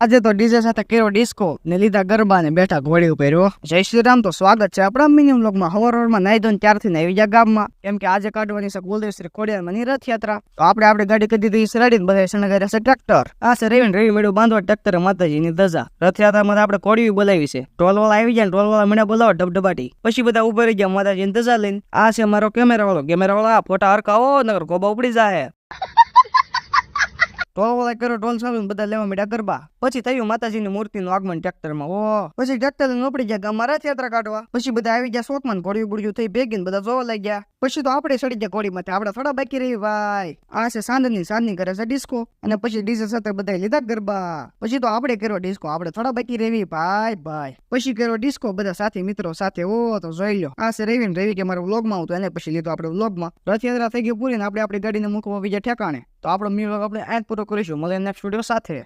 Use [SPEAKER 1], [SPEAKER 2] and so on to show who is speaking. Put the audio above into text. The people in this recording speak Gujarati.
[SPEAKER 1] આજે તો ડીજે સાથે કર્યો ડિસ્કો ને લીધા ગરબા ને બેઠા ઘોડી ઉપર હો. જય શ્રી રામ. તો સ્વાગત છે આપણા મિનિમમ વ્લોગમાં. હવારમાં નાઈ ધોઈને ત્યારથી આવી ગયા ગામમાં, કેમ કે આજે કાઢવાની છે કુલદેવ શ્રી ખોડિયારની રથયાત્રા. તો આપણે ગાડી કરી દીધી શરાડીને બધા શણગાર્યા છે ટ્રેક્ટર. આ છે રવિ મેળો બાંધવા ટ્રેક્ટર માતાજીની ધજા. રથયાત્રામાં આપણે કોડી બોલાવી છે. ટોલવાળા આવી જાય, ટોલવાળા મને બોલાવો ડબડબાટી. પછી બધા ઉભા રહી ગયા માતાજીની ધજા લઈને. આ છે મારો કેમેરા ફોટા હરકાવો નગર ગોબા ઉપડી જાય. ટોલ કર્યો, ટોલ સામે બધા લેવા માંડ્યા ગરબા. પછી થયું માતાજીની મૂર્તિનું આગમન ટ્રેક્ટરમાં. ઓ પછી ટ્રેક્ટર લઈને ઉપડી ગયા ગામમાં રથયાત્રા કાઢવા. પછી બધા આવી ગયા શોખમાં, ઘોડી બુડિયું થઈ ભેગીને બધા જોવા લાગ્યા. પછી તો આપણે ચડી ગયા ઘોડીમાંથી. આપણે થોડા બાકી રહી ભાઈ. આ છે સાંજની કરે છે ડિસ્કો, અને પછી ડીજે સાથે બધા લીધા ગરબા. પછી તો આપણે કર્યો ડિસ્કો. આપણે થોડા બાકી રહેવી ભાઈ. પછી કર્યો ડિસ્કો બધા સાથી મિત્રો સાથે. ઓ તો જોઈ લો, આ છે રવિ કે મારા વ્લોગમાં આવતો, એને પછી લીધો આપણે વ્લોગમાં. રથયાત્રા થઈ ગઈ પૂરી ને આપણે આપણી ગાડીને મૂકવા બીજા ઠેકાણે. તો આપણો મ્યુઝિક આપણે આજ પૂરો કરીશું. મળે નેક્સ્ટ વિડીયો સાથે.